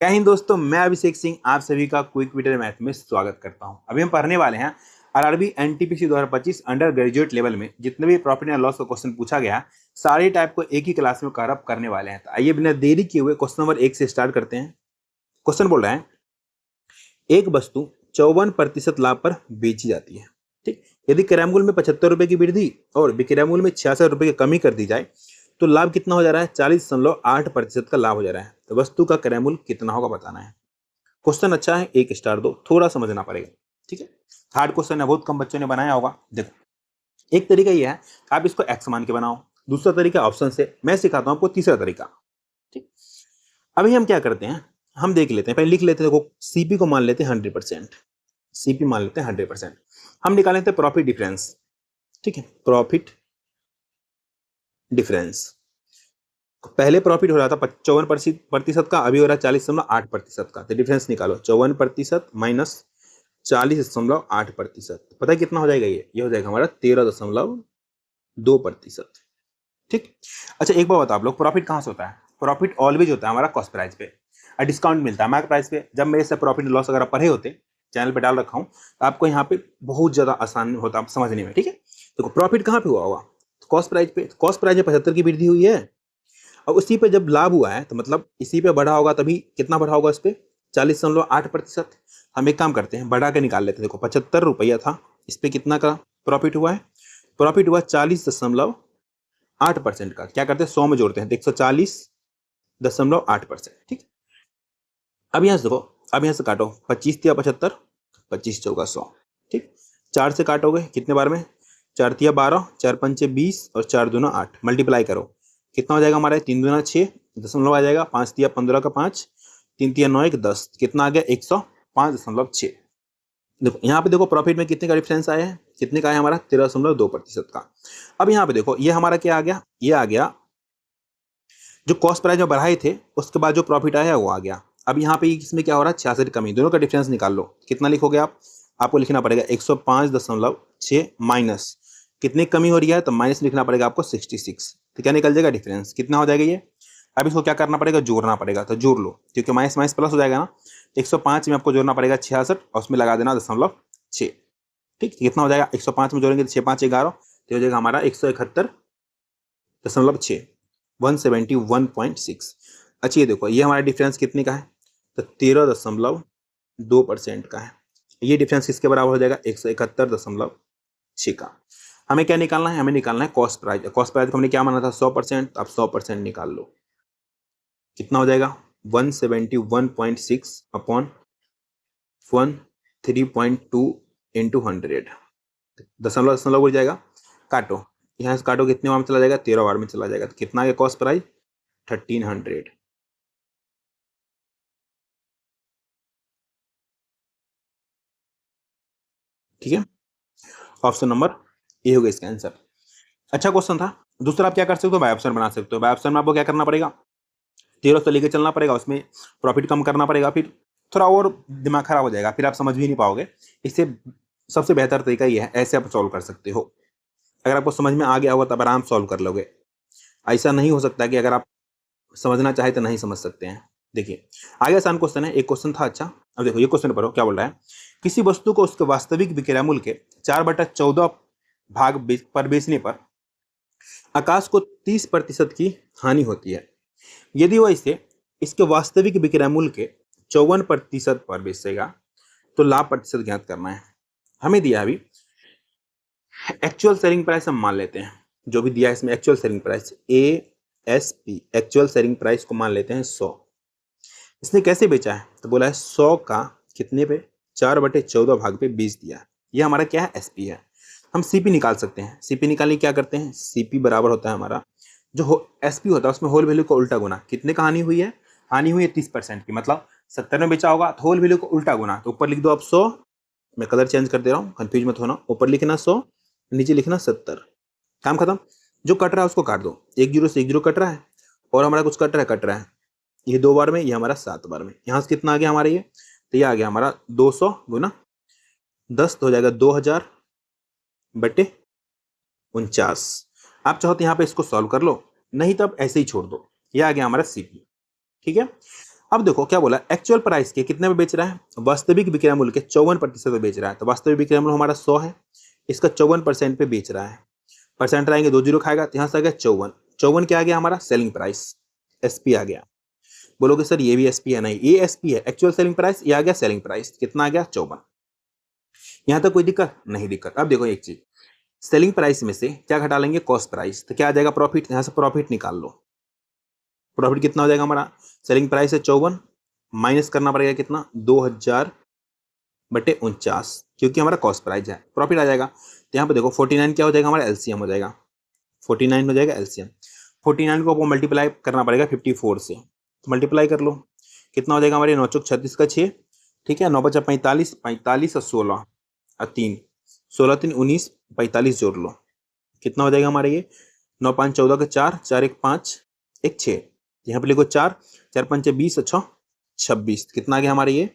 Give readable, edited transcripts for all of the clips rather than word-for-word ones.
जय हिंद दोस्तों, मैं अभिषेक सिंह आप सभी का क्विक विटर मैथ में स्वागत करता हूं। अभी हम पढ़ने वाले हैं RRB NTPC 2025 under graduate level में जितने भी प्रॉफिट एंड लॉस का क्वेश्चन पूछा गया सारे टाइप को एक ही क्लास में कवर अप करने वाले हैं। तो आइए बिना देरी किए हुए क्वेश्चन नंबर 1 से स्टार्ट करते हैं। क्वेश्चन बोल रहा है एक वस्तु 54% लाभ पर बेची जाती है। ठीक, यदि क्रय मूल्य में 75 रुपए की वृद्धि और विक्रय मूल्य में 66 रुपए की कमी कर दी जाए तो लाभ कितना हो जा रहा है? 40.8% का लाभ हो जा रहा है। तो वस्तु का क्रय मूल्य कितना होगा बताना है। क्वेश्चन अच्छा है, 1 स्टार दो, थोड़ा समझना पड़ेगा। ठीक है, हार्ड क्वेश्चन है, बहुत कम बच्चों ने बनाया होगा। देखो, एक तरीका यह है आप इसको एक्स मान के बनाओ, दूसरा तरीका ऑप्शन से, मैं सिखाता हूं आपको तीसरा तरीका। ठीक, अभी हम क्या करते हैं, हम देख लेते हैं, पहले लिख लेते हैं। देखो, सीपी को मान लेते हैं 100%, सीपी मान लेते हैं 100%। हम निकाल लेते हैं प्रॉफिट डिफरेंस। ठीक है, प्रॉफिट डिफरेंस पहले प्रॉफिट हो रहा था 54% का, अभी हो रहा है 40.8% का। तो डिफरेंस निकालो, 54% माइनस 40.8%। पता है कितना हो जाएगा? ये हो जाएगा हमारा 13.2%। ठीक, अच्छा एक बार बताओ आप लोग, प्रॉफिट कहाँ से होता है? प्रॉफिट ऑलवेज होता है हमारा कॉस्ट प्राइस पे, और डिस्काउंट मिलता है मार्केट प्राइस पे। जब मेरे से प्रॉफिट लॉस अगर आप पढ़े होते, चैनल पे डाल रखा हूँ, तो आपको यहाँ पे बहुत ज्यादा आसान होता समझने में। ठीक है, देखो प्रॉफिट कहाँ पे हुआ होगा? कॉस्ट प्राइस पे। कॉस्ट प्राइस में 75 की वृद्धि हुई है, और उसी पे जब लाभ हुआ है तो मतलब इसी पे बढ़ा होगा, तभी कितना बढ़ा होगा इस पे? 40.8%। हम एक काम करते हैं, बढ़ा के निकाल लेते हैं। देखो 75 रुपया था, इस पे कितना का प्रॉफिट हुआ है? प्रॉफिट हुआ 40.8% का। क्या करते हैं, 100 में जोड़ते हैं, 140.8%। ठीक, अब यहाँ से देखो, अब यहाँ से काटो, 25 या 75, 25 चौका 100। ठीक, 4 से काटोगे कितने बार में? 4 तिया 12, 4 पंचे 20 और 4 दूना 8। मल्टीप्लाई करो, कितना हो जाएगा हमारा? 3 दूना 6, दशमलव आ जाएगा, 5 तिया 15 का 5, 3 तिया 9 1 10, कितना आ गया? 105.6। देखो यहाँ पे, देखो प्रॉफिट में कितने का डिफरेंस आया है? कितने का है हमारा? 13.2% का। अब यहाँ पे देखो, ये हमारा क्या आ गया? ये आ गया जो कॉस्ट प्राइस में बढ़ाए थे उसके बाद जो प्रॉफिट आया वो आ गया। अब यहाँ पे इसमें क्या हो रहा है? 66 कमी, दोनों का डिफरेंस निकाल लो। कितना लिखोगे आप? आपको लिखना पड़ेगा 105.6 माइनस कितनी कमी हो रही है, तो माइनस लिखना पड़ेगा आपको 66। तो क्या निकल जाएगा? डिफरेंस कितना हो जाएगा ये? अब इसको क्या करना पड़ेगा? जोड़ना पड़ेगा। तो जोड़ लो, क्योंकि माइनस माइनस प्लस हो जाएगा ना। 105 में आपको जोड़ना पड़ेगा 66 और उसमें लगा देना 0.6। ठीक, कितना हो जाएगा? 105 में जोड़ेंगे तो 6 5 11, तो हो जाएगा हमारा 171.6, 171.6। अच्छा ये देखो, ये हमारा डिफरेंस कितने का है? तो 13.2% का है। ये डिफरेंस किसके बराबर हो जाएगा? 171.6 का। हमें क्या निकालना है? हमें निकालना है कॉस्ट प्राइस। कॉस्ट प्राइस को हमने क्या माना था? 100%। आप 100% निकाल लो, कितना हो जाएगा? 171.6 अपॉन 13.2 इंटू 100। दशमलव दशमलव उड़ जाएगा, काटो, यहाँ से काटो, कितने बार में चला जाएगा? 13 बार में चला जाएगा। तो कितना आ गया कॉस्ट प्राइस? 1300। ठीक है, ऑप्शन नंबर ए होगा इसका आंसर। अच्छा क्वेश्चन था। दूसरा आप क्या कर सकते हो? बाय ऑप्शन बना सकते हो। बाय ऑप्शन में आपको क्या करना पड़ेगा? 13 से लेके चलना पड़ेगा, उसमें प्रॉफिट कम करना पड़ेगा, फिर थोड़ा और दिमाग खराब हो जाएगा, फिर आप समझ भी नहीं पाओगे। इससे सबसे बेहतर तरीका ये है, ऐसे आप सॉल्व कर सकते हो। अगर आपको समझ में आ गया होगा तब आराम सॉल्व कर लोगे। ऐसा नहीं हो सकता कि अगर आप समझना चाहे तो नहीं समझ सकते हैं। देखिए आगे आसान क्वेश्चन है, एक क्वेश्चन था अच्छा। अब देखो ये क्वेश्चन पढ़ो, क्या बोल रहा है? किसी वस्तु को उसके वास्तविक विक्रय मूल्य के 4/14 भाग पर बेचने पर आकाश को 30% की हानि होती है। यदि वह इसे इसके वास्तविक विक्रय मूल्य के 54% पर बेचेगा तो लाभ प्रतिशत ज्ञात करना है। हमें दिया अभी एक्चुअल सेलिंग प्राइस, हम मान लेते हैं जो भी दिया है इसमें actual selling price ASP, actual selling price को मान लेते हैं 100। इसने कैसे बेचा है? तो बोला है 100 का कितने पे? 4/14 भाग पे बेच दिया। ये हमारा क्या है? SP है। हम CP निकाल सकते हैं। CP निकालने क्या करते हैं? CP बराबर होता है हमारा जो SP होता है उसमें होल वैल्यू को उल्टा गुना। कितने का हानि हुई है? हानि हुई है 30% की, मतलब 70 में बेचा होगा तो होल वैल्यू को उल्टा गुना। तो ऊपर लिख दो आप 100, मैं कलर चेंज कर दे रहा हूँ, कंफ्यूज मत होना। ऊपर लिखना 100, नीचे लिखना 70। काम खत्म। जो कट रहा है उसको काट दो, 1 जीरो से 1 जीरो कट रहा है, और हमारा कुछ कट रहा है, ये 2 बार में, ये हमारा 7 बार में। यहाँ से कितना आ गया हमारा? ये तो ये आ गया हमारा 200 गुना 10, तो हो जाएगा 2000/49। आप चाहो तो यहाँ पे इसको सॉल्व कर लो, नहीं तब ऐसे ही छोड़ दो। ये आ गया हमारा CP। ठीक है, अब देखो क्या बोला, एक्चुअल प्राइस के कितने में बेच रहा है, वास्तविक विक्रय मूल्य के 54% पे बेच रहा है। तो वास्तविक विक्रय मूल्य हमारा 100 है, इसका 54% पे बेच रहा है। परसेंट आएंगे, 2 जीरो खाएगा, तो यहाँ से आ गया 54। 54 क्या आ गया हमारा, सेलिंग प्राइस, एसपी आ गया। बोलोगे सर ये भी एसपी है, नहीं ये एसपी है, एक्चुअल सेलिंग प्राइस, ये आ गया सेलिंग प्राइस, कितना आ गया 54। यहाँ तक कोई दिक्कत नहीं, दिक्कत। अब देखो एक चीज, सेलिंग प्राइस में से क्या घटा लेंगे, कॉस्ट प्राइस, तो क्या आ जाएगा, प्रॉफिट। यहाँ से प्रॉफिट निकाल लो, प्रॉफिट कितना हो जाएगा हमारा, सेलिंग प्राइस है 54, माइनस करना पड़ेगा कितना, 2000/49, क्योंकि हमारा कॉस्ट प्राइस है, प्रॉफिट आ जाएगा। तो यहाँ पे देखो 49 क्या हो जाएगा हमारा, एलसीएम हो जाएगा, 49 हो जाएगा एलसीएम। 49 को आपको मल्टीप्लाई करना पड़ेगा 54 से, तो मल्टीप्लाई कर लो, कितना हो जाएगा हमारे 9 चौक 36 का 6, ठीक है, 9 बचा 45, 45 और 16 और 3, 16 3 19, 45 जोड़ लो, कितना हो जाएगा हमारे ये, 9 5 14 का 4, 4 1 5 1 6, यहाँ पे लिखो 4, 4 5 20 अच्छा 26, कितना आ गया हमारे ये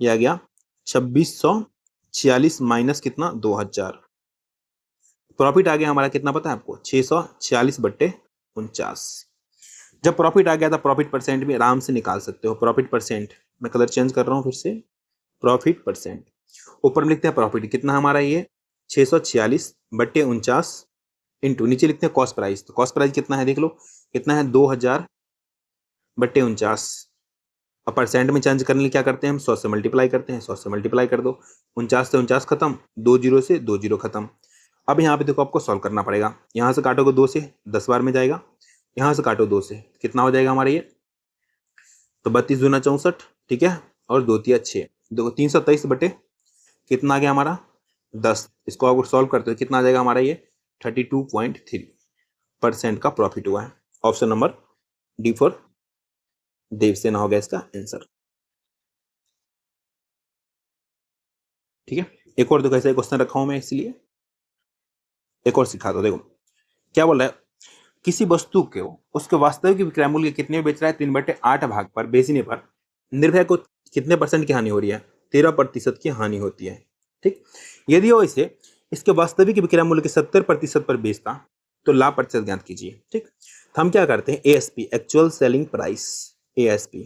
आ गया 2646 माइनस कितना 2000। प्रॉफिट आ गया हमारा कितना पता है आपको, 646/49। जब प्रॉफिट आ गया था, प्रॉफिट परसेंट भी आराम से निकाल सकते हो, प्रॉफिट परसेंट, मैं कलर चेंज कर रहा हूँ फिर से, प्रॉफिट परसेंट, ऊपर में लिखते हैं प्रॉफिट कितना हमारा ये 646/49 इंटू नीचे लिखते हैं कॉस्ट प्राइस, तो कॉस्ट प्राइस कितना है देख लो, कितना है 2000/49। अब परसेंट में चेंज करने के लिए क्या करते हैं हम, 100 से मल्टीप्लाई करते हैं, 100 से मल्टीप्लाई कर दो, 49 से 49 खत्म, 2 जीरो से 2 जीरो खत्म। अब यहाँ पे देखो आपको सॉल्व करना पड़ेगा, यहाँ से काटोगे 2 से 10 बार में जाएगा, यहाँ से काटो 2 से, कितना हो जाएगा हमारा ये, तो 32 दूना 64, ठीक है, और 2 तिया 6, देखो 323 कितना आ गया हमारा 10, इसको अगर सॉल्व करते हो कितना आ जाएगा हमारा ये 32.3% का प्रॉफिट हुआ है। Option number D for Devasena हो गया इसका आंसर, ठीक है। एक और देखो ऐसा क्वेश्चन रखा हूं मैं, इसलिए एक और सिखा दो। देखो क्या बोल रहा है, किसी वस्तु को उसके वास्तविक विक्रय मूल्य कितने में बेच रहा है, 3/8 भाग पर बेचने पर निर्भय को कितने परसेंट की हानि हो रही है, 13% की हानि होती है, ठीक। यदि वो इसे इसके वास्तविक विक्रय मूल्य के 70% पर बेचता तो लाभ प्रतिशत ज्ञात कीजिए, ठीक। तो हम क्या करते हैं, ASP, actual selling price, ASP,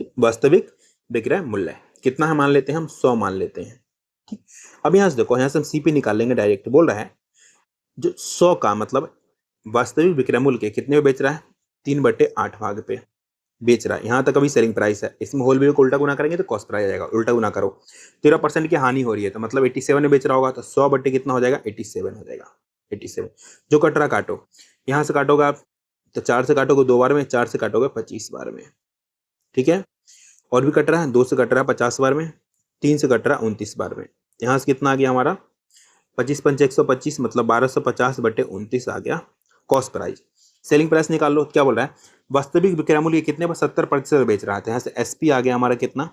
ठीक, वास्तविक विक्रय मूल्य कितना है, मान लेते हैं हम 100 मान लेते हैं, ठीक। अब यहाँ से देखो, यहाँ से हम सीपी निकाल लेंगे डायरेक्ट, बोल रहा है जो 100 का मतलब वास्तविक विक्रय मूल्य के कितने में बेच रहा है, 3/8 भाग पे बेच रहा है। यहाँ तक अभी सेलिंग प्राइस है, इसमें होल वैल्यू को उल्टा गुना करेंगे तो कॉस्ट प्राइस आ जाएगा, उल्टा गुना करो, 13% की हानि हो रही है, तो मतलब 87 में बेच रहा होगा, तो 100 बट्टे कितना हो जाएगा, 87 हो जाएगा, 87। जो कट रहा काटो, यहाँ से काटोगे आप तो 4 से काटोगे 2 बार में, 4 से काटोगे 25 बार में, ठीक है। और भी कट रहा है, 2 से कट रहा है 50 बार में, 3 से कट रहा है 29 बार में, यहाँ से कितना आ गया हमारा 25 पंच 125, मतलब 1250/29 आ गया कॉस्ट प्राइस। सेलिंग प्राइस निकाल लो, क्या बोल रहा है, वास्तविक विक्रय मूल्य कितने पर 70% बेच रहा था, यहाँ से एसपी आ गया हमारा कितना,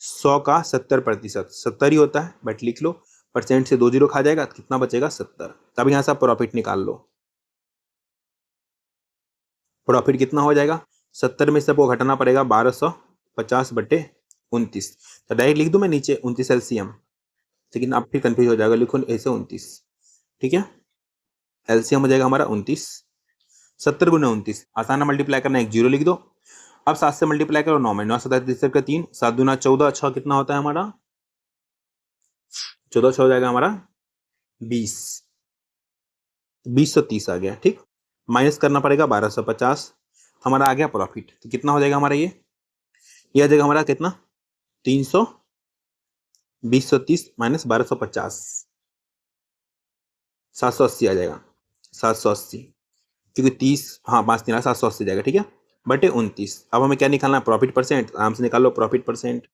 100 का 70%, 70 ही होता है, बट लिख लो, परसेंट से 2 जीरो खा जाएगा, तो कितना बचेगा 70। तब यहाँ से आप प्रॉफिट निकाल लो, प्रॉफिट कितना हो जाएगा, 70 में से आपको घटाना पड़ेगा 1250/29, तो डायरेक्ट लिख दूं मैं नीचे 29 एलसीएम, लेकिन आप फिर कंफ्यूज हो जाएगा, लिखो ऐसे 29, ठीक है, एलसीएम हो जाएगा हमारा 29, 70 गुना 29, आसान है मल्टीप्लाई करना, एक जीरो लिख दो। अब 7 से मल्टीप्लाई करो, 9 में 9 7 का 3, 7 दूना 14, 6 कितना होता है हमारा, 14 6 हो जाएगा हमारा 20, 2030 आ गया, ठीक। माइनस करना पड़ेगा 1250, हमारा आ गया प्रॉफिट, तो कितना हो जाएगा हमारा ये आ जाएगा हमारा कितना, 300, 2030 माइनस 1250, 780 आ जाएगा, 780, क्योंकि 30, हाँ 5 3 780 जाएगा, ठीक है, बटे 29। अब हमें क्या निकालना है, प्रॉफिट परसेंट, आराम से निकाल लो प्रॉफिट परसेंट,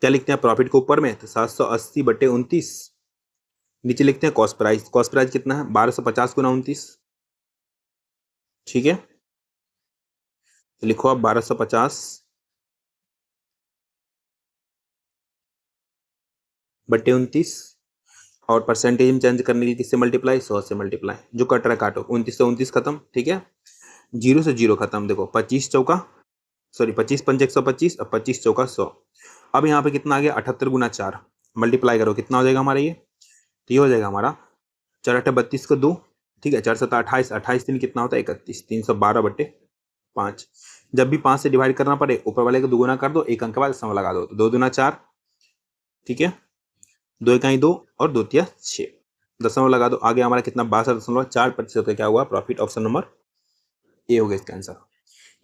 क्या लिखते हैं प्रॉफिट को ऊपर में, तो 780/29, नीचे लिखते हैं कॉस्ट प्राइस, कॉस्ट प्राइस कितना है 1250 गुना 29, ठीक है, तो लिखो आप 1250/29, और परसेंटेज में चेंज करने के लिए किससे मल्टीप्लाई, 100 से मल्टीप्लाई, जो कट रहा काटो, 29 से 29 खत्म, ठीक है, जीरो से जीरो खत्म, देखो 25 चौका, सॉरी 25 पंच 125 और 25 चौका 100। अब यहाँ पे कितना आ गया 78 गुना 4, मल्टीप्लाई करो कितना हो जाएगा हमारा तो ये हो जाएगा हमारा 4 8 32 को 2, ठीक है, 4 7 28, 28 दिन कितना होता है 31, 312/5, जब भी 5 से डिवाइड करना पड़े ऊपर वाले को दुगुना कर दो, एक अंक के बाद दशमलव लगा दो, तो 2 दूना 4, ठीक है, 2 इकाई 2 और 2 तिया 6, दशमलव लगा दो, आगे हमारा कितना 62.4% क्या हुआ प्रॉफिट। ऑप्शन नंबर ए हो गया इसका आंसर।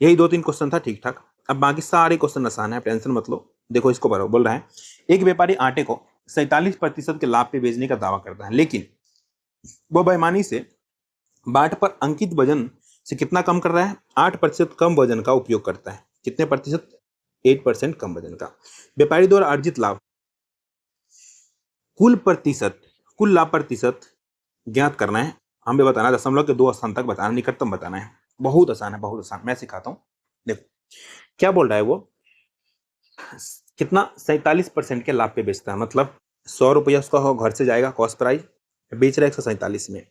यही 2-3 क्वेश्चन था ठीक ठाक। अब बाकी सारे क्वेश्चन आसान है, टेंशन मत लो। देखो इसको पढ़ो, बोल रहा है एक व्यापारी आटे को 47% के लाभ पे बेचने का दावा करता है, लेकिन वो बेईमानी से बाट पर अंकित वजन से कितना कम कर रहा है, 8% कम वजन का उपयोग करता है। कितने प्रतिशत, 8% कम वजन का। व्यापारी द्वारा अर्जित लाभ कुल लाभ प्रतिशत ज्ञात करना है, हमें बताना है, दशमलव के 2 स्थान तक बताना, निकटतम बताना है। बहुत आसान है, बहुत आसान, मैं सिखाता हूँ। देखो क्या बोल रहा है वो, कितना 47% के लाभ पे बेचता है, मतलब 100 रुपया उसका हो, घर से जाएगा कॉस्ट प्राइस, बेच रहा है 147 में।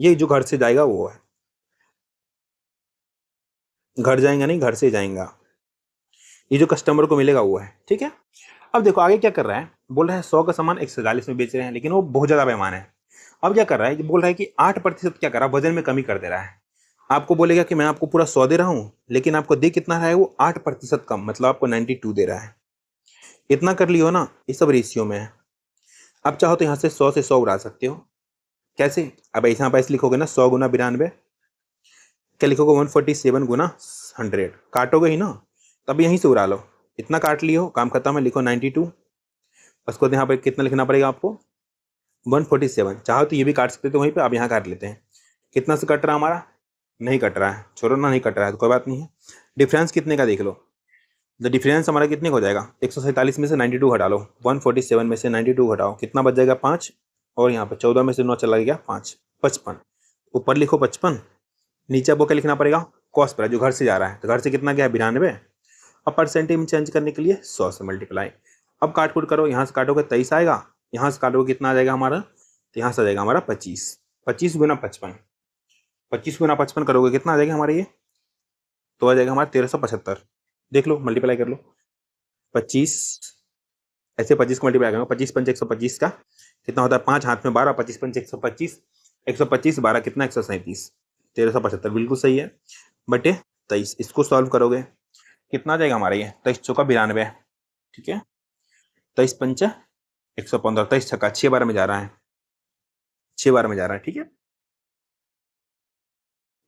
ये जो घर से जाएगा वो है, घर जाएगा नहीं, घर से जाएगा, ये जो कस्टमर को मिलेगा वो है, ठीक है। अब देखो आगे क्या कर रहा है, बोल रहा है 100 का सामान 147 में बेच रहे हैं, लेकिन वो बहुत ज्यादा बेईमान है। अब क्या कर रहा है, बोल रहा है कि 8% क्या कर रहा है, वजन में कमी कर दे रहा है। आपको बोलेगा कि मैं आपको पूरा 100 दे रहा हूं, लेकिन आपको दे कितना रहा है वो 8% कम, मतलब आपको 92 दे रहा है। इतना कर लियो ना, ये सब रेशियो में है। अब चाहो तो यहाँ से 100 से 100 उड़ा सकते हो। कैसे, अब ऐसा आप ऐसे लिखोगे ना, 100 गुना 92, क्या लिखोगे 147 गुना 100, काटोगे ही ना, तब यहीं से उड़ा लो। इतना काट लियो, काम खत्म है, लिखो 92। उसको यहाँ पे कितना लिखना पड़ेगा आपको, 147। चाहो तो ये भी काट सकते थे वहीं पे, अब यहाँ काट लेते हैं। कितना से कट रहा है हमारा, नहीं कट रहा है, छोड़ो ना, नहीं कट रहा है तो कोई बात नहीं है। डिफरेंस कितने का देख लो, द डिफरेंस हमारा कितने का हो जाएगा, 147 में से 92 घटा लो, 147 में से 92 घटाओ, कितना बच जाएगा 5, और यहाँ पे 14 में से 9 चला गया 5, 55। ऊपर लिखो 55, नीचे आपको क्या लिखना पड़ेगा, कॉस्ट प्राइस, जो घर से जा रहा है, तो घर से कितना गया 92, अब परसेंटेज में चेंज करने के लिए 100 से मल्टीप्लाई। अब काट कूट करो, यहाँ से काटोगे 23 आएगा, यहाँ से काटोगे कितना आ जाएगा हमारा, तो यहाँ से आ जाएगा हमारा 25, 25 गुना 55, 25 गुना 55 करोगे कितना आ जाएगा हमारा ये, तो आ जाएगा हमारा 1375। देख लो, मल्टीप्लाई कर लो, 25, ऐसे 25 को मल्टीप्लाई करेंगे, 25 पंच 125 का कितना होता है, 5 हाथ में 12, 25 पंच 125, 125 12 कितना 137, 1375 बिल्कुल सही है, बटे 23। इसको सॉल्व करोगे कितना आ जाएगा हमारा ये, 23 चौका 92, ठीक है, 23 पंच 115, 23 छक्का 6 बार में जा रहा है, 6 बार में जा रहा है, ठीक है,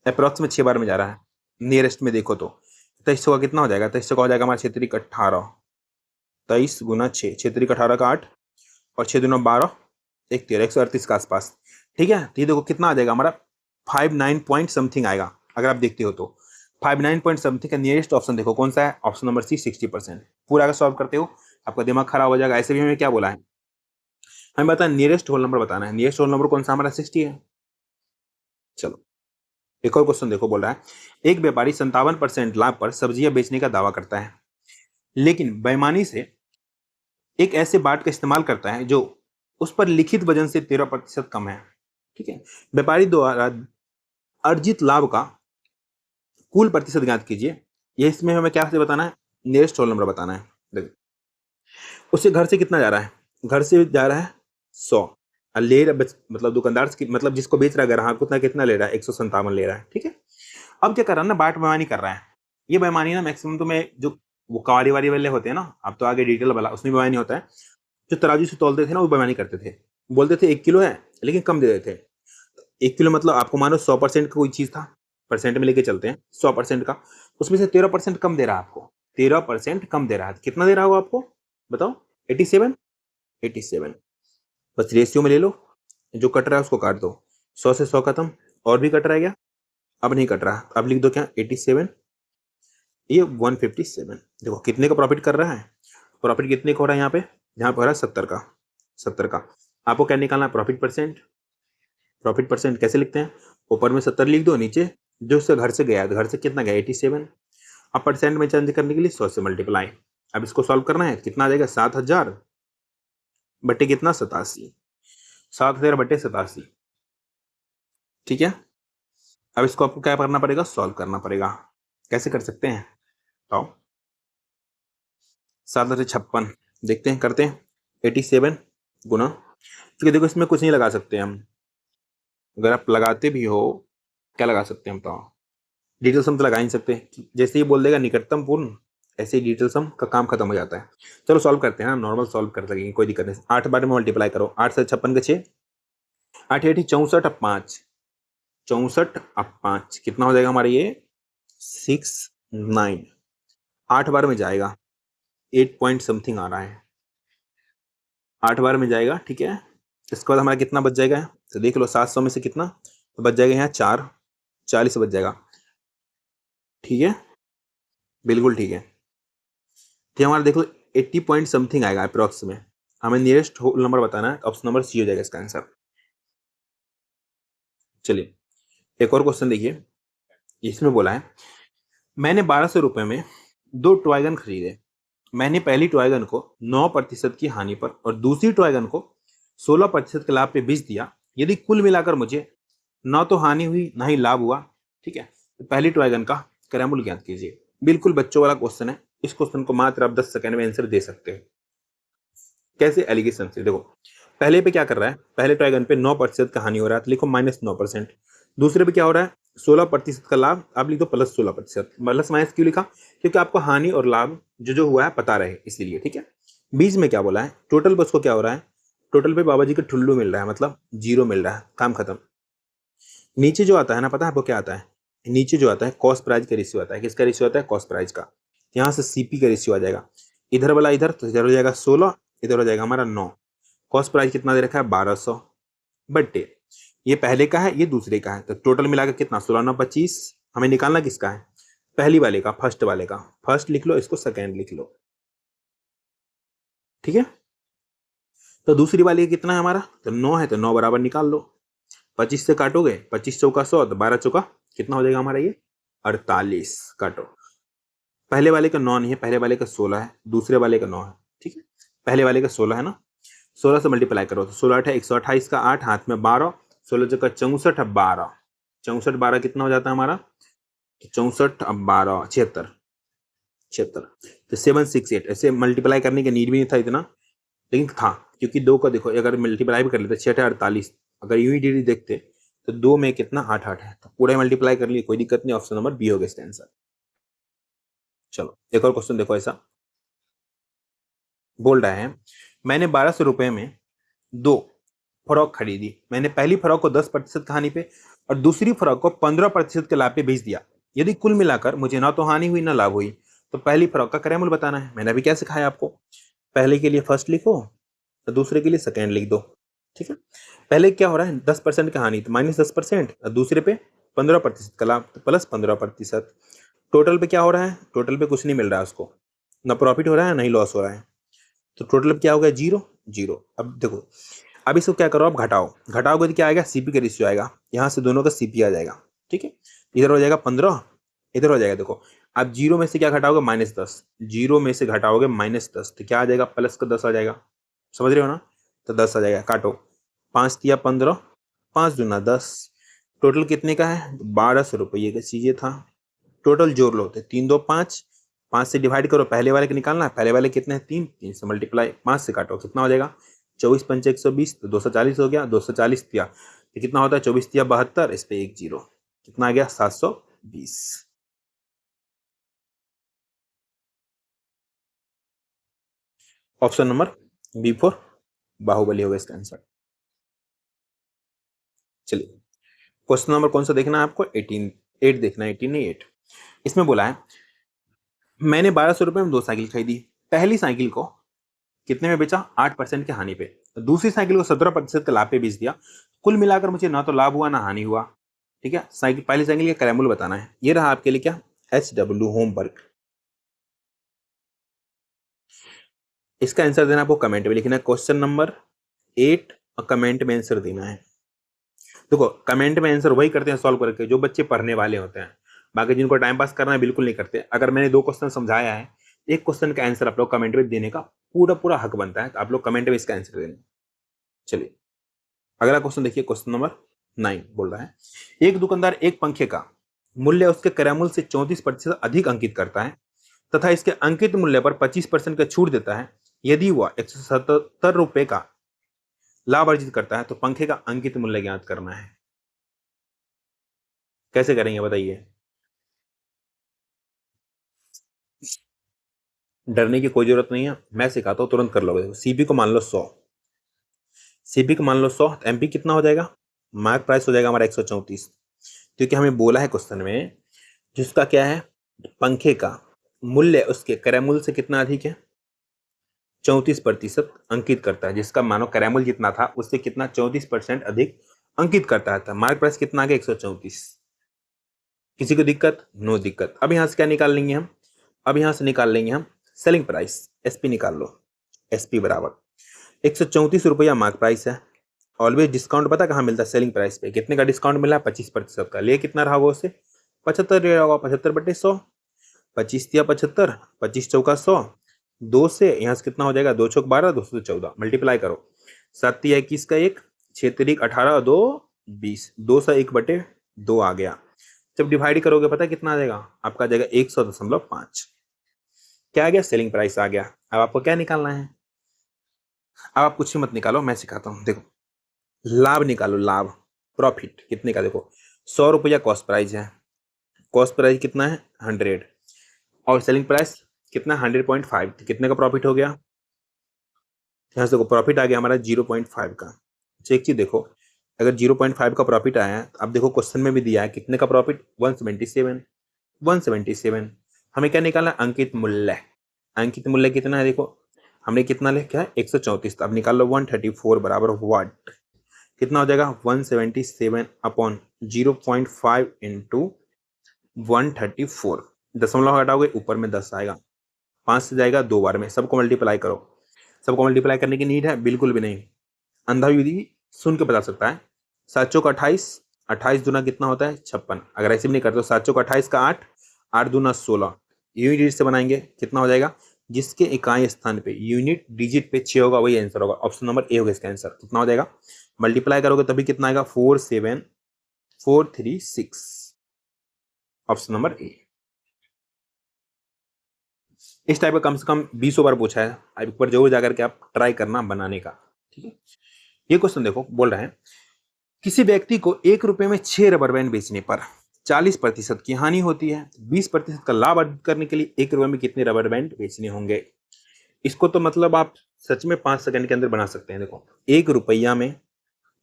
अप्रोक्स में 6 बार में जा रहा है। नियरेस्ट में देखो तो 23 चौका कितना हो जाएगा, 23 चौका हो जाएगा हमारा 6 3 18, 23 गुना 6, 6 3 18 का 8, और 6 दूना 12, 1 13, 138 के आसपास, ठीक है। तो ये देखो कितना आ जाएगा हमारा 59 पॉइंट समथिंग आएगा, अगर आप देखते हो तो 59 पॉइंट समथिंग का नियरेस्ट ऑप्शन देखो कौन सा है, ऑप्शन नंबर सी 60%। पूरा अगर सॉल्व करते हो आपका दिमाग खराब हो जाएगा। ऐसे भी हमें क्या बोला है, हमें बताया नियरेस्ट होल नंबर बताना है, नियरेस्ट होल नंबर कौन सा हमारा 60 है। चलो एक और क्वेश्चन देखो, बोल रहा है एक व्यापारी 57% लाभ पर सब्जियां बेचने का दावा करता है, लेकिन बेईमानी से एक ऐसे बाट का इस्तेमाल करता है जो उस पर लिखित वजन से 13% कम है, ठीक है। व्यापारी द्वारा अर्जित लाभ का कुल प्रतिशत ज्ञात कीजिए। ये इसमें हमें क्या से बताना है, नियरेस्ट होल नंबर बताना है। देखिए उससे घर से कितना जा रहा है, घर से जा रहा है 100, और ले रहा मतलब दुकानदार की, मतलब जिसको बेच रहा है ग्राहक उतना कितना ले रहा है, 157 ले रहा है, ठीक है। अब क्या कर रहा है ना, बाट बेईमानी कर रहा है। ये बेईमानी ना मैक्सिमम तो मैं जो वो कवारी वारी वाले होते हैं ना, अब तो आगे डिटेल वाला उसमें बेईमानी होता है। जो तराजू से तोलते थे ना वो बेईमानी करते थे, बोलते थे 1 किलो है लेकिन कम दे देते थे। 1 किलो मतलब आपको मानो 100% का कोई चीज था, परसेंट में लेके चलते हैं 100% का, उसमें से 13% कम दे रहा है आपको, 13% कम दे रहा है, कितना दे रहा होगा आपको बताओ, 87, 87। बस रेशियो में ले लो, जो कट रहा है उसको काट दो, 100 से 100 खत्म, और भी कट रहा है क्या, अब नहीं कट रहा, अब लिख दो क्या 87, ये 157। देखो कितने का प्रॉफिट कर रहा है, प्रॉफिट कितने का हो रहा है यहाँ पे, यहाँ पे हो रहा है 70 का, 70 का। आपको क्या निकालना है, प्रॉफिट परसेंट। प्रॉफिट परसेंट कैसे लिखते हैं, ऊपर में 70 लिख दो, नीचे जो उससे घर से गया, घर से कितना गया 87, अब परसेंट में चेंज करने के लिए 100 से मल्टीप्लाई। अब इसको सॉल्व करना है, कितना आ जाएगा 7000 बटे कितना 87, 7000 बटे 87, ठीक है। अब इसको आपको क्या करना पड़ेगा, सॉल्व करना पड़ेगा। कैसे कर सकते हैं बताओ, 7 56 देखते हैं, करते हैं 87 गुना, क्योंकि देखो इसमें कुछ नहीं लगा सकते हम, अगर आप लगाते भी हो क्या लगा सकते हैं बताओ, डिजिटल सम तो लगा ही नहीं सकते, जैसे ही बोल देगा निकटतम पूर्ण ऐसे ही डिजिटल सम का काम खत्म हो जाता है। चलो सॉल्व करते हैं ना, नॉर्मल सॉल्व कर सकेंगे, कोई दिक्कत नहीं। 8 बार में मल्टीप्लाई करो, 8 से 56 के 6, 8 8 64 अब 5, 64 अब 5 कितना हो जाएगा हमारा ये 69। 8 बार में जाएगा, 8 पॉइंट समथिंग आ रहा है, 8 बार में जाएगा, ठीक है। इसके बाद हमारा कितना बच जाएगा, तो देख लो 700 में से कितना तो बच जाएगा यहाँ 4, 40 बच जाएगा, ठीक है, बिल्कुल ठीक है। तो हमारा देख लो 80 पॉइंट समथिंग आएगा अप्रोक्स में। हमें नियरेस्ट होल नंबर बताना है, ऑप्शन नंबर सी हो जाएगा इसका आंसर। चलिए एक और क्वेश्चन देखिए, इसमें बोला है मैंने 1200 रुपए में 2 टॉय गन खरीदे। मैंने पहली टॉय गन को 9% की हानि पर और दूसरी टॉय गन को 16% के लाभ पे बेच दिया। यदि कुल मिलाकर मुझे ना तो हानि हुई ना ही लाभ हुआ, ठीक है, तो पहली टॉय गन का क्रय ज्ञात कीजिए। बिल्कुल बच्चों वाला क्वेश्चन है, इस क्वेश्चन को मात्र आप 10 सेकंड में आंसर दे सकते हैं। कैसे, एलिगेशन से देखो। पहले पे क्या कर रहा है, पहले टॉय गन पे 9% का हानि हो रहा है तो लिखो -9%। दूसरे पे क्या हो रहा है 16% का लाभ, आप लिख दो +16%। प्लस माइनस क्यों लिखा, क्योंकि आपको हानि और लाभ जो हुआ है पता रहे इसलिए, ठीक है। बीच में क्या बोला है, टोटल पे उसको क्या हो रहा है, टोटल पे बाबा जी का ठुल्लू मिल रहा है, मतलब 0 मिल रहा है, काम खत्म। नीचे जो आता है ना, पता है आपको क्या आता है, नीचे जो आता है कॉस्ट प्राइस का रेशियो आता है। किसका रेशियो आता है, कॉस्ट प्राइस का। यहाँ से सीपी का रेशियो आ जाएगा, इधर वाला इधर, तो इधर हो जाएगा 16, इधर हो जाएगा हमारा 9। कॉस्ट प्राइस कितना दे रखा है 1200 बट्टे, ये पहले का है ये दूसरे का है, तो टोटल मिलाकर कितना 16 9 25। हमें निकालना किसका है, पहली वाले का, फर्स्ट वाले का। फर्स्ट लिख लो, इसको सेकेंड लिख लो, ठीक है। तो दूसरी वाले का कितना है हमारा, तो 9 है, तो 9 बराबर निकाल लो। 25 से काटोगे, 25 चौका 100, तो 12 चौका कितना हो जाएगा हमारा ये 48। काटो, पहले वाले का 9 नहीं है, पहले वाले का 16 है, दूसरे वाले का 9 है, ठीक है। पहले वाले का 16 है ना, 16 से मल्टीप्लाई करो तो 16 8 है 128 का 8, हाथ में 12, 16 चौका 64 अब 12, 64 12 कितना हो जाता है हमारा, 64 अब 12 76, 76। तो 768, ऐसे मल्टीप्लाई करने की नीड भी नहीं था इतना, लेकिन था, क्योंकि दो का देखो अगर मल्टीप्लाई भी कर लेते 6 48, अगर यूं ही डिग्री देखते तो दो में कितना 8 8 है, तो पूरा मल्टीप्लाई कर लिए, कोई दिक्कत नहीं, ऑप्शन नंबर बी होगा इसका आंसर। चलो एक और क्वेश्चन देखो, ऐसा बोल रहा है मैंने 1200 रुपए में 2 फ्रॉक खरीदी। मैंने पहली फ्रॉक को 10% की हानि पे और दूसरी फ्रॉक को 15% के लाभ पे बेच दिया। यदि कुल मिलाकर मुझे ना तो हानि हुई ना लाभ हुई, तो पहली फ्रॉक का क्रय मूल्य बताना है। मैंने अभी क्या सिखाया आपको, पहले के लिए फर्स्ट लिखो और दूसरे के लिए सेकेंड लिख दो, ठीक है। पहले क्या हो रहा है 10% की हानि तो -10%, और दूसरे पे 15% का लाभ तो +15%। टोटल पे क्या हो रहा है, टोटल पे कुछ नहीं मिल रहा है उसको, ना प्रॉफिट हो रहा है ना ही लॉस हो रहा है, तो टोटल पे क्या हो गया 0 0। अब देखो, अब इसको क्या करो, आप घटाओ, घटाओगे तो क्या आएगा सीपी का रेशियो आएगा, यहाँ से दोनों का सीपी आ जाएगा, ठीक है। इधर हो जाएगा 15, इधर हो जाएगा, देखो आप 0 में से क्या घटाओगे -10, 0 में से घटाओगे -10 तो क्या आ जाएगा प्लस का 10 आ जाएगा, समझ रहे हो ना, तो 10 आ जाएगा। काटो, 5 तिया 15, 5 दूना 10, टोटल कितने का है 1200 रुपये का चीजें था। टोटल जोड़ लो तो 3 2 5, 5 से डिवाइड करो, पहले वाले को निकालना है, पहले वाले कितने हैं 3, 3 से मल्टीप्लाई 5 से काटो कितना हो जाएगा 24 पंच 120, तो 240 हो गया, 240 तिया तो कितना होता है 24 तिया 72, इस पे 1 0, कितना आ गया 720। Option number B for Baahubali होगा इसका आंसर। चलिए क्वेश्चन नंबर कौन सा देखना है आपको, 18 8 देखना है, 18 नहीं 8। इसमें बोला है मैंने 1200 रुपये में 2 साइकिल खरीदी। पहली साइकिल को कितने में बेचा 8% की हानि पे, तो दूसरी साइकिल को 17% के लाभ पे बेच दिया। कुल मिलाकर मुझे ना तो लाभ हुआ ना हानि हुआ, ठीक है। साइकिल, पहली साइकिल का क्रय मूल्य बताना है। ये रहा आपके लिए क्या HW होमवर्क। इसका आंसर देना आपको कमेंट में लिखना है, क्वेश्चन नंबर 8 और कमेंट में आंसर देना है। देखो कमेंट में आंसर वही करते हैं सॉल्व करके जो बच्चे पढ़ने वाले होते हैं, बाकी जिनको टाइम पास करना है बिल्कुल नहीं करते। अगर मैंने 2 क्वेश्चन समझाया है, एक क्वेश्चन का आंसर आप लोग कमेंट में देने का पूरा पूरा हक बनता है, तो आप लोग कमेंट में इसका आंसर देना। चलिए अगला क्वेश्चन देखिए, क्वेश्चन नंबर 9 बोल रहा है एक दुकानदार एक पंखे का मूल्य उसके क्रय मूल्य से 34% अधिक अंकित करता है तथा इसके अंकित मूल्य पर 25% का छूट देता है। यदि वह 177 रुपए का लाभ अर्जित करता है तो पंखे का अंकित मूल्य ज्ञात करना है। कैसे करेंगे बताइए, डरने की कोई जरूरत नहीं है, मैं सिखाता हूँ, तुरंत कर लोगे। सीपी को मान लो 100, सीपी को मान लो 100, तो एमपी कितना हो जाएगा, मार्क प्राइस हो जाएगा हमारा 134, क्योंकि हमें बोला है क्वेश्चन में जिसका क्या है, पंखे का मूल्य उसके क्रय मूल्य से कितना अधिक है, 34% अंकित करता है। जिसका मानो क्रय मूल्य जितना था उससे कितना 34% अधिक अंकित करता है। मार्क प्राइस कितना आ गया 134। किसी को दिक्कत, नो दिक्कत। अब यहां से क्या निकाल लेंगे हम, अब यहां से निकाल लेंगे हम सेलिंग प्राइस, एसपी निकाल लो। एसपी बराबर 134 रुपया मार्क प्राइस है। ऑलवेज डिस्काउंट पता कहाँ मिलता है, सेलिंग प्राइस पे। कितने का डिस्काउंट मिला, 25% का। ले कितना रहा वो उससे 75 रहा होगा, 75/100, 25 दिया 75, 25 चौका 100, 2 से यहाँ से कितना हो जाएगा, 2 चौक 12, 2 से 14, मल्टीप्लाई करो, 7 तिया 21 का 1, 6 तिरिक 18, 2 20, 2 से 1/2 आ गया। जब डिवाइड करोगे पता कितना आ जाएगा, आपका आ जाएगा 100.5। क्या आ गया, सेलिंग प्राइस आ गया। अब आपको क्या निकालना है, अब आप कुछ ही मत निकालो, मैं सिखाता हूँ। देखो लाभ निकालो, लाभ प्रॉफिट कितने का, देखो 100 रुपया कॉस्ट प्राइस है, कॉस्ट प्राइस कितना है 100, और सेलिंग प्राइस कितना 100.5, कितने का प्रॉफिट हो गया, यहाँ से देखो प्रॉफिट आ गया हमारा 0.5 का। अच्छा एक चीज देखो, अगर 0.5 का प्रॉफिट आया है, अब देखो क्वेश्चन में भी दिया है कितने का प्रॉफिट, 177, 177। हमें क्या निकालना है, अंकित मूल्य। अंकित मूल्य कितना है, देखो हमने कितना लिखा है 134, तो अब निकाल लो 134 बराबर व्हाट, कितना हो जाएगा 177/0.5 इंटू 134। दशमलव हटाओगे ऊपर में 10 आएगा, 5 से जाएगा 2 बार में, सबको मल्टीप्लाई करो। सबको मल्टीप्लाई करने की नीड है बिल्कुल भी नहीं, अंधा विधि सुन के बता सकता है। 7 चौक 28, 28 दूना कितना होता है 56। अगर ऐसे भी नहीं करते तो 7 चौक 28 का 8, 8 दूना 16, यूनिट डिजिट से बनाएंगे कितना हो जाएगा, जिसके इकाई स्थान पे यूनिट डिजिट पे 6 होगा वही आंसर होगा। ऑप्शन नंबर ए होगा इसका आंसर। कितना हो जाएगा, मल्टीप्लाई करोगे तभी कितना आएगा 47436, ऑप्शन नंबर ए। इस टाइप का कम से कम 20 बार पूछा है, अब एक बार जरूर जाकर के आप ट्राई करना बनाने का, ठीक है। ये क्वेश्चन देखो बोल रहे हैं किसी व्यक्ति को 1 रुपए में 6 रबर बैंड बेचने पर 40% की हानि होती है, 20% का लाभ अर्जित करने के लिए 1 रुपए में कितने रबर बैंड बेचने होंगे। इसको तो मतलब आप सच में 5 सेकंड के अंदर बना सकते हैं। देखो 1 रुपया में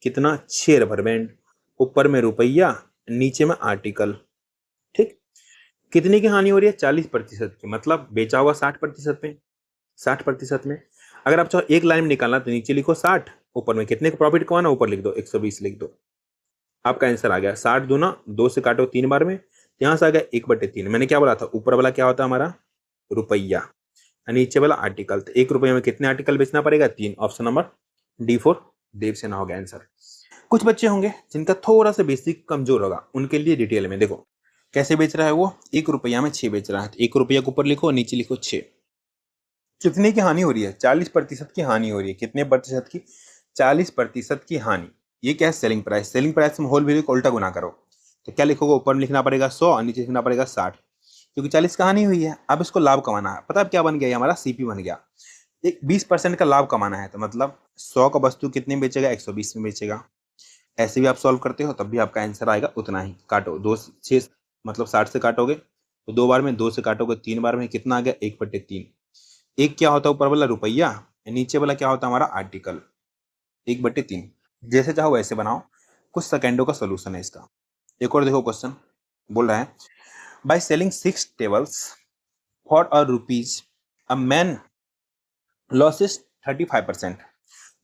कितना 6 रबर बैंड, ऊपर में रुपया, नीचे में आर्टिकल, ठीक। कितने की हानि हो रही है 40% की, मतलब बेचा हुआ 60% में, 60% में। अगर आप चाहो एक लाइन में निकालना तो नीचे लिखो 60, ऊपर में कितने का प्रॉफिट कमाना ऊपर लिख दो 120 लिख दो, आपका आंसर आ गया। 60 दूना 2 से काटो 3 बार में, यहां से आ गया 1/3। मैंने क्या बोला था, ऊपर वाला क्या होता है हमारा रुपया, नीचे वाला आर्टिकल। तो 1 रुपये में कितने आर्टिकल बेचना पड़ेगा 3, ऑप्शन नंबर D4 देवसेना हो गया आंसर। कुछ बच्चे होंगे जिनका थोड़ा सा बेसिक कमजोर होगा, उनके लिए डिटेल में देखो कैसे बेच रहा है वो, 1 रुपया में 6 बेच रहा है, तो 1 रुपया के ऊपर लिखो नीचे लिखो 6। कितने की हानि हो रही है, 40% की हानि हो रही है। कितने प्रतिशत की, 40% की हानि। ये क्या है, सेलिंग प्राइस। सेलिंग प्राइस में होल वैल्यू को उल्टा गुना करो, तो क्या लिखोगे, ऊपर में लिखना पड़ेगा 100 और नीचे लिखना पड़ेगा 60, क्योंकि 40 का हानि हुई है। अब इसको लाभ कमाना है, पता है क्या बन गया, ये हमारा सीपी बन गया। एक 20% का लाभ कमाना है, तो मतलब 100 का वस्तु कितने में बेचेगा, 120 में बेचेगा। ऐसे भी आप सॉल्व करते हो तब भी आपका आंसर आएगा उतना ही। काटो 2 से 6, मतलब 60 से काटोगे तो 2 बार में, 2 से काटोगे 3 बार में, कितना आ गया 1/3। एक क्या होता है ऊपर वाला रुपया, नीचे वाला क्या होता है हमारा आर्टिकल, 1/3। जैसे चाहो वैसे बनाओ, कुछ सेकेंडों का सोल्यूशन है इसका। एक और देखो क्वेश्चन बोल रहा है by selling 6 tables for a rupees a man losses 35%,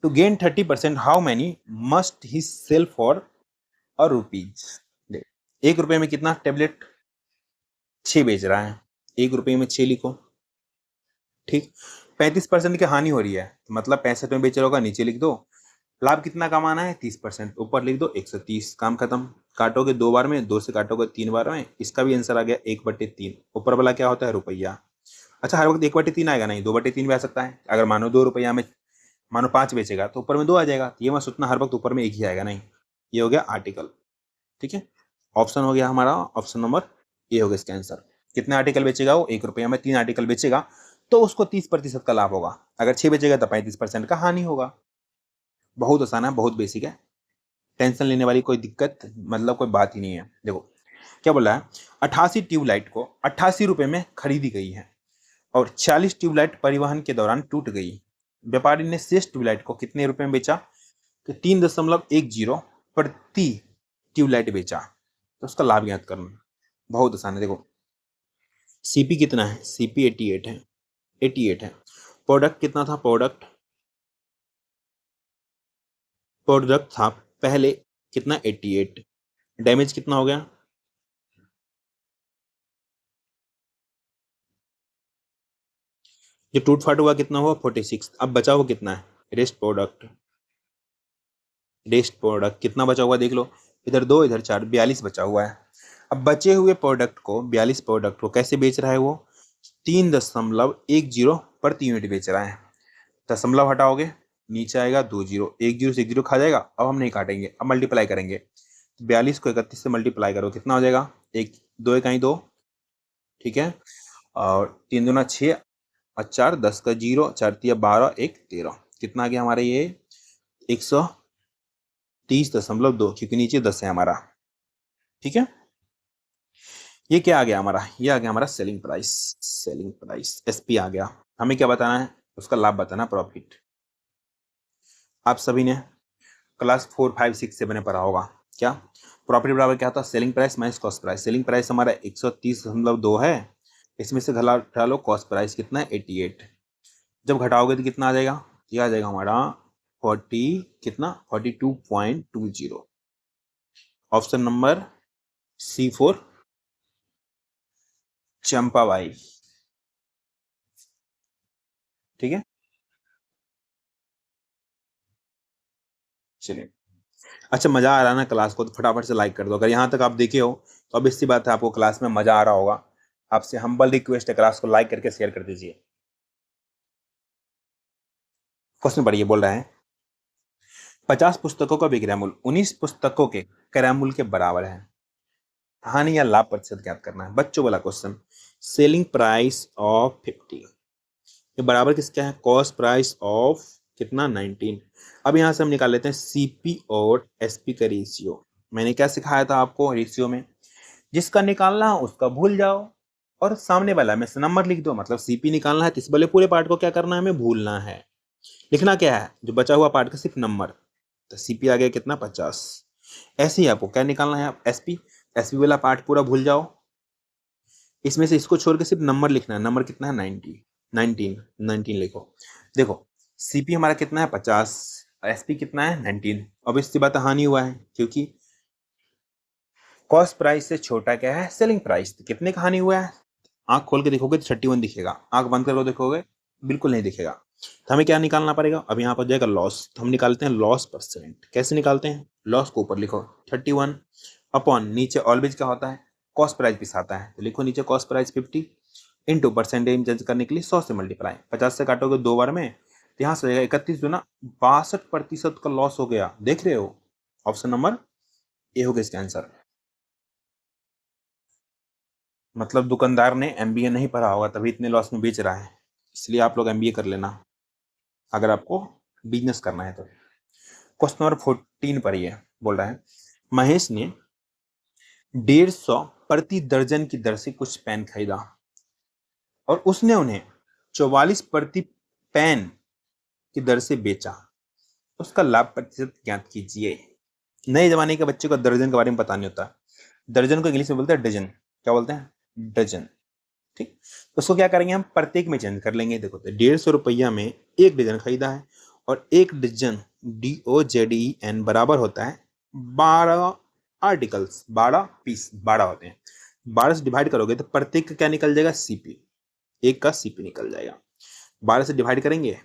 to gain 30% how many must he sell for a rupees. 1 रुपये में कितना टेबलेट, 6 बेच रहा है, 1 रुपये में 6 लिखो, ठीक। 35% की हानि हो रही है, मतलब 65 में बेच रहा होगा, नीचे लिख दो। लाभ कितना कमाना है 30%, ऊपर लिख दो 130, काम खत्म। काटोगे 2 बार में, 2 से काटोगे 3 बार में, इसका भी आंसर आ गया 1/3। ऊपर वाला क्या होता है रुपया। अच्छा हर वक्त 1/3 आएगा नहीं, 2/3 भी आ सकता है। अगर मानो 2 रुपया में मानो 5 बेचेगा तो ऊपर में 2 आ जाएगा, तो ये मत सोचना हर वक्त ऊपर में 1 ही आएगा, नहीं। ये हो गया आर्टिकल, ठीक है। ऑप्शन हो गया हमारा, ऑप्शन नंबर ए हो गया इसका आंसर। कितने आर्टिकल बेचेगा वो, 1 रुपया में 3 आर्टिकल बेचेगा तो उसको 30% का लाभ होगा। अगर 6 बेचेगा तो 35% का हानि होगा। बहुत आसान है, बहुत बेसिक है, टेंशन लेने वाली कोई दिक्कत मतलब कोई बात ही नहीं है। देखो क्या बोला है, 88 ट्यूबलाइट को 88 रुपए में खरीदी गई है, और 40 ट्यूबलाइट परिवहन के दौरान टूट गई। व्यापारी ने शेष ट्यूबलाइट को कितने रुपए में बेचा? तो 3.10 प्रति ट्यूबलाइट बेचा। तो उसका लाभ ज्ञात करना बहुत आसान है। देखो सीपी कितना है? सीपी 88 है, 88 है। प्रोडक्ट कितना था? प्रोडक्ट था पहले कितना? 88। डैमेज कितना हो गया? जो टूट फाट हुआ कितना हुआ? 46। अब बचा हुआ कितना है? रेस्ट प्रोडक्ट कितना बचा हुआ देख लो, इधर 2 इधर 4, 42 बचा हुआ है। अब बचे हुए प्रोडक्ट को, 42 प्रोडक्ट को कैसे बेच रहा है वो? 3.10 प्रति यूनिट बेच रहा है। दशमलव हटाओगे नीचे आएगा 2 जीरो, 1 जीरो से 1 जीरो खा जाएगा। अब हम नहीं काटेंगे, अब मल्टीप्लाई करेंगे। 42 को 31 से मल्टीप्लाई करो, कितना हो जाएगा? 1 2 इकाई 2, ठीक है। और 3 दूना 6 और 4 10 का 0, 4 तिया 12, 1 13। कितना आ गया हमारा ये? 130.2, क्योंकि नीचे 10 है हमारा, ठीक है। ये क्या आ गया हमारा? ये आ गया हमारा selling price. Selling price SP आ गया। हमें क्या बताना है? उसका लाभ बताना, प्रॉफिट। आप सभी ने क्लास 4 5 6 7 में पढ़ा होगा। क्या प्रॉफिट बराबर क्या था? Selling price minus cost price. Selling price हमारा 130.2 है, इसमें से घटा लो कॉस्ट प्राइस कितना है? 88। जब घटाओगे तो कितना आ जाएगा? ये आ जाएगा हमारा 40 कितना? 42.20। ऑप्शन नंबर C4 चंपाबाई, ठीक है। चलिए, अच्छा मजा आ रहा है ना क्लास को? तो फटाफट से लाइक कर दो। अगर यहाँ तक आप देखे हो तो अब इसी बात है, आपको क्लास में मजा आ रहा होगा। आपसे हम्बल रिक्वेस्ट है, क्लास को लाइक करके शेयर कर दीजिए। क्वेश्चन पढ़िए, बोल रहे हैं 50 पुस्तकों का विक्रय मूल्य 19 पुस्तकों के क्रय मूल्य के बराबर है। हानि या लाभ प्रतिशत ज्ञात करना है, बच्चों वाला क्वेश्चन। सेलिंग प्राइस ऑफ 50 ये बराबर किसका है? कॉस्ट प्राइस ऑफ कितना? 19। अब यहां से हम निकाल लेते हैं सीपी और एसपी का रेशियो। मैंने क्या सिखाया था आपको रेशियो में? जिसका निकालना है उसका भूल जाओ और सामने वाला में से नंबर लिख दो। मतलब सीपी निकालना है तो इस वाले पूरे पार्ट को क्या करना है? हमें भूलना है। लिखना क्या है? जो बचा हुआ पार्ट का सिर्फ नंबर। तो सीपी आ गया कितना? 50। ऐसे ही आपको क्या निकालना है? आप एसपी, एसपी वाला पार्ट पूरा भूल जाओ, इसमें से इसको छोड़ के सिर्फ नंबर लिखना है। नंबर कितना है? 90, 19 लिखो। देखो सीपी हमारा कितना है? 50, एसपी कितना है? 19। अब इससे बात हानि हुआ है, क्योंकि कॉस्ट प्राइस से छोटा क्या है? Selling price. तो कितने का हानि हुआ है? आंख खोल के देखोगे तो 31 दिखेगा, आंख बंद करके देखोगे बिल्कुल नहीं दिखेगा। तो हमें क्या निकालना पड़ेगा? अब यहाँ पर जाएगा लॉस, तो हम निकालते हैं लॉस परसेंट। कैसे निकालते हैं? लॉस को ऊपर लिखो 31 अपॉन नीचे ऑलवेज क्या होता है? कॉस्ट प्राइस पिस आता है, तो लिखो नीचे कॉस्ट प्राइस 50 इंटू परसेंटेज जज करने के लिए 100 से मल्टीप्लाई। 50 से काटोगे 2 बार में, तो यहाँ से हो जाएगा 31 दुना 62% का लॉस हो गया। देख रहे हो? ऑप्शन नंबर ए हो गया इसका आंसर। मतलब दुकानदार ने एमबीए नहीं पढ़ा होगा तभी इतने लॉस में बेच रहा है। इसलिए आप लोग एमबीए कर लेना अगर आपको बिजनेस करना है तो। क्वेश्चन नंबर 14 पर ये बोल रहा है महेश ने 150 प्रति दर्जन की दर से कुछ पेन खरीदा और उसने उन्हें 44 प्रति पेन की दर से बेचा। उसका लाभ प्रतिशत ज्ञात कीजिए। नए जमाने के बच्चे को दर्जन के बारे में पता नहीं होता। दर्जन को इंग्लिश में बोलते हैं डजन। क्या बोलते हैं? डजन, ठीक। उसको क्या करेंगे हम? प्रत्येक में चेंज कर लेंगे। देखो तो 150 रुपया में एक डजन खरीदा है और एक डजन DOZEN बराबर होता है 12 आर्टिकल्स, 12 पीस, 12 होते हैं। 12 से डिवाइड करोगे तो प्रत्येक का क्या निकल जाएगा? सीपी, एक का सीपी निकल जाएगा। 12 से डिवाइड करेंगे,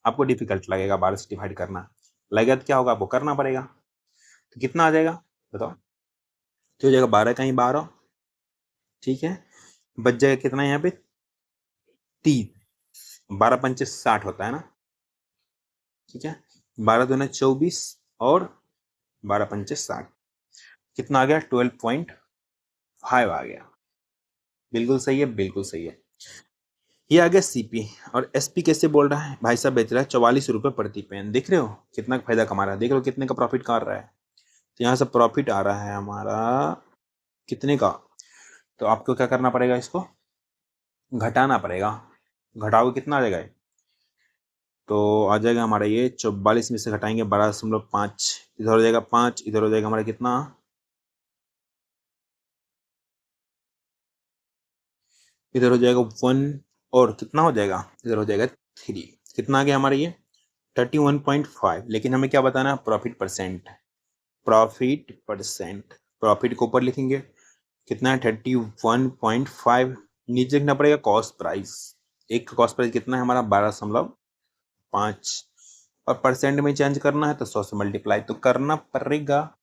आपको डिफिकल्ट लगेगा 12 से डिवाइड करना, लगेगा तो क्या होगा? आपको करना पड़ेगा। तो कितना आ जाएगा बताओ? तो हो जाएगा 12 का ही 12, ठीक है। बच जाएगा कितना यहाँ पे? 3। 12 पंचे 60 होता है ना, ठीक है। 12 दूना 24 और 12 पंचे 60, कितना आ गया? 12.5 आ गया। बिल्कुल सही है, बिल्कुल सही है। ये आ गया सीपी। और एसपी कैसे बोल रहा है? भाई साहब बेच रहा है 44 रुपये प्रति पेन। देख रहे हो कितना फायदा कमा रहा है? देख रहे हो कितने का प्रॉफिट कर रहा है? तो यहाँ से प्रॉफिट आ रहा है हमारा कितने का? तो आपको क्या करना पड़ेगा? इसको घटाना पड़ेगा। घटाओगे कितना आ जाएगा ये? तो आ जाएगा हमारा ये 44 में से घटाएंगे 12.5, इधर हो जाएगा 5, इधर हो जाएगा हमारा कितना, इधर हो जाएगा 1, और कितना हो जाएगा, इधर हो जाएगा 3। कितना आ गया हमारा ये 31.5। लेकिन हमें क्या बताना है, profit percent. Profit percent, profit को ऊपर लिखेंगे, कितना है 31.5। नीचे लिखना पड़ेगा कॉस्ट प्राइस। एक कॉस्ट प्राइस कितना है हमारा 12.5, और परसेंट में चेंज करना है तो 100 से मल्टीप्लाई तो करना पड़ेगा।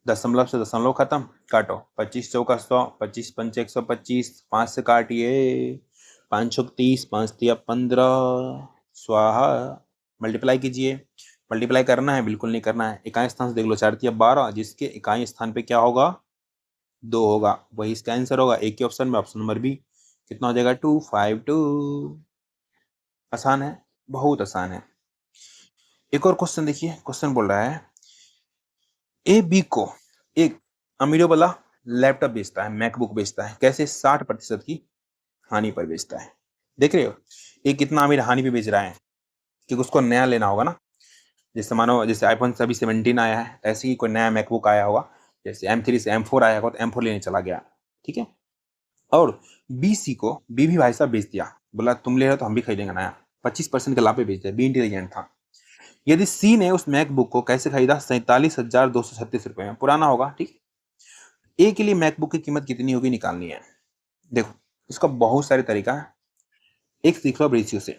दशमलव से दशमलव खत्म, काटो, 25 चौका 100, 25 पंचे 125, 5 से काटिए, 5 छुक 30, 5 तिया 15, स्वाहा। मल्टीप्लाई कीजिए, मल्टीप्लाई करना है, बिल्कुल नहीं करना है। इकाई स्थान से देख लो, 4 तिया 12, जिसके इकाई स्थान पे क्या होगा, 2 होगा, वही इसका आंसर होगा। एक ही ऑप्शन में, ऑप्शन नंबर बी। कितना हो जाएगा 252। आसान है, बहुत आसान है। एक और क्वेश्चन देखिए, क्वेश्चन बोल रहा है ए बी को एक अमीरों वाला लैपटॉप बेचता है, मैकबुक बेचता है, कैसे 60% की हानि पर बेचता है। देख रहे हो, ये कितना अमीर हानि पे बेच रहा है, क्योंकि उसको नया लेना होगा ना। जैसे मानो, जैसे आईफोन अभी 17 आया है, ऐसे ही कोई नया मैकबुक आया होगा, जैसे M3 से M4 आया होगा तो M4 लेने चला गया, ठीक है। और बी सी को बी भी भाई साहब बेच दिया, बोला तुम ले रहे हो तो हम भी खरीदेंगे नया, 25% के लाभ पे बेच दिया। बी इंटेलिजेंट था। यदि सी ने उस मैकबुक को कैसे खरीदा, 47,236 रुपए में, पुराना होगा, ठीक। ए के लिए मैकबुक की कीमत कितनी होगी निकालनी है। देखो, इसका बहुत सारे तरीका है, एक सीख लो रेशियो से।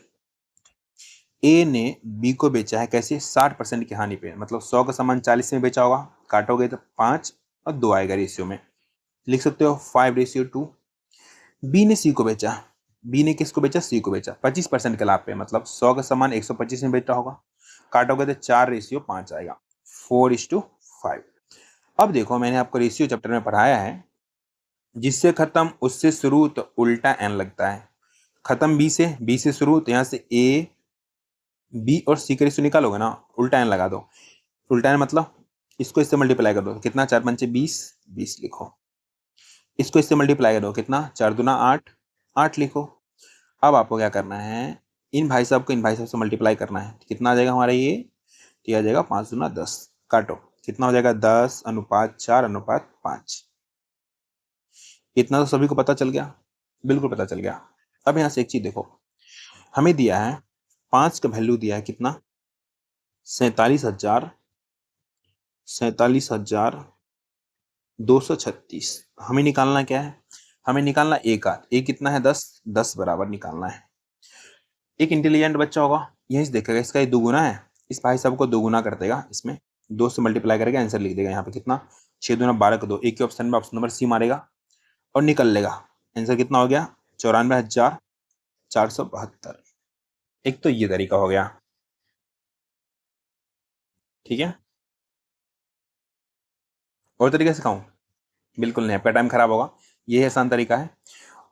ए ने बी को बेचा है कैसे, 60% की हानि पे, मतलब 100 का सामान 40 में बेचा होगा, काटोगे तो 5 और 2 आएगा रेशियो में, लिख सकते हो 5:2। बी ने सी को बेचा, बी ने किसको बेचा, सी को बेचा, 25% के लाभ पे, मतलब 100 का सामान 125 में बेचा होगा, काटोगे तो 4:5 आएगा, 4:5। अब देखो, मैंने आपको रेशियो चैप्टर में पढ़ाया है, जिससे खत्म उससे शुरू तो उल्टा एन लगता है। खत्म बी से शुरू, तो यहाँ से ए बी और सी का रेशियो निकालोगे ना, उल्टा एन लगा दो। उल्टा एन मतलब इसको इससे मल्टीप्लाई कर दो, कितना, 4 पंचे 20, 20 लिखो। इसको इससे मल्टीप्लाई कर दो, कितना, 4 दूना 8, 8 लिखो। अब आपको क्या करना है, इन भाई साहब को इन भाई साहब से मल्टीप्लाई करना है, कितना आ जाएगा हमारा ये आ जाएगा 5 दूना 10, काटो, कितना हो जाएगा 10:4:5। इतना तो सभी को पता चल गया, बिल्कुल पता चल गया। अब यहाँ से एक चीज देखो, हमें दिया है 5 का वैल्यू दिया है कितना, 47,236। हमें निकालना क्या है, हमें निकालना ए का, ए कितना है 10, 10 बराबर निकालना है। एक इंटेलिजेंट बच्चा होगा, यही से देखेगा इसका ये दुगुना है, इस भाई साहब को दुगुना कर देगा, इसमें 2 से मल्टीप्लाई करके आंसर लिख देगा यहाँ पे, कितना, 6 दूना 12 का 2, एक ही ऑप्शन में ऑप्शन नंबर सी मारेगा और निकल लेगा। आंसर कितना हो गया, 94,472। एक तो ये तरीका हो गया, ठीक है। और तरीके से सिखाऊं, बिल्कुल नहीं, आपका टाइम खराब होगा, ये आसान तरीका है।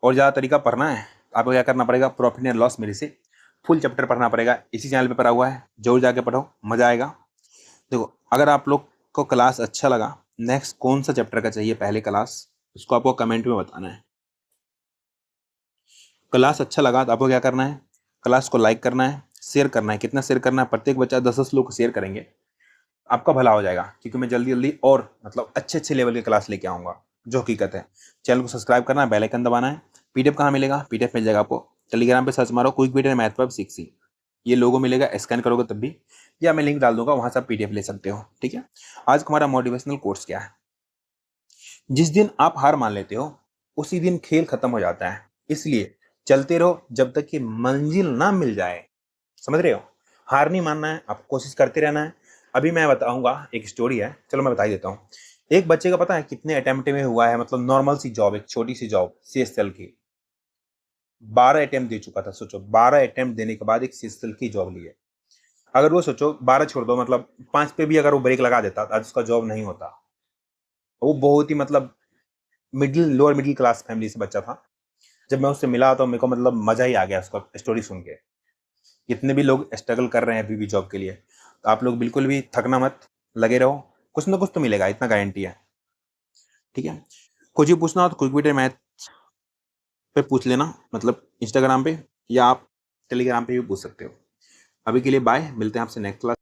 और ज़्यादा तरीका पढ़ना है, आपको क्या करना पड़ेगा, प्रॉफिट एंड लॉस मेरे से फुल चैप्टर पढ़ना पड़ेगा, इसी चैनल पे पढ़ा हुआ है, जरूर जाके पढ़ो, मजा आएगा। देखो, अगर आप लोग को क्लास अच्छा लगा, नेक्स्ट कौन सा चैप्टर का चाहिए पहले क्लास, उसको आपको कमेंट में बताना है। क्लास अच्छा लगा तो आपको क्या करना है, क्लास को लाइक करना है, शेयर करना है, कितना शेयर करना है, प्रत्येक बच्चा 10-10 लोग को शेयर करेंगे, आपका भला हो जाएगा, क्योंकि मैं जल्दी जल्दी और मतलब अच्छे अच्छे लेवल की क्लास लेके आऊँगा, जो हकीकत है। चैनल को सब्सक्राइब करना है, बेल आइकन दबाना है। पीडीएफ कहाँ मिलेगा, पीडीएफ मिल जाएगा आपको टेलीग्राम पे, सर्च मारो क्विक वीडियो मैथ पर 6 ये लोगो मिलेगा, स्कैन करोगे तब भी, या मैं लिंक डाल दूंगा, वहां से आप पीडीएफ ले सकते हो, ठीक है। आज का हमारा मोटिवेशनल कोर्स क्या है, जिस दिन आप हार मान लेते हो उसी दिन खेल खत्म हो जाता है, इसलिए चलते रहो जब तक कि मंजिल ना मिल जाए, समझ रहे हो। हार नहीं मानना है, आपको कोशिश करते रहना है। अभी मैं बताऊंगा, एक स्टोरी है, चलो मैं बता ही देता हूँ। एक बच्चे का पता है कितने अटेम्प्ट में हुआ है, मतलब नॉर्मल सी जॉब, एक छोटी सी जॉब CSL की, 12 अटेम्प्ट दे चुका था। सोचो, 12 अटेम्प्ट देने के बाद एक CSL की जॉब ली है। अगर वो सोचो 12 छोड़ दो, मतलब 5 पे भी अगर वो ब्रेक लगा देता आज उसका जॉब नहीं होता। वो बहुत ही मतलब लोअर मिडिल क्लास फैमिली से बच्चा था। जब मैं उससे मिला तो मेरे को मतलब मजा ही आ गया उसका स्टोरी सुन के। जितने भी लोग स्ट्रगल कर रहे हैं अभी भी जॉब के लिए, तो आप लोग बिल्कुल भी थकना मत, लगे रहो, कुछ ना कुछ तो मिलेगा, इतना गारंटी है, ठीक है। कुछ भी पूछना हो तो क्विक मैथ पे पूछ लेना, मतलब इंस्टाग्राम पे, या आप टेलीग्राम पे भी पूछ सकते हो। अभी के लिए बाय, मिलते हैं आपसे नेक्स्ट क्लास।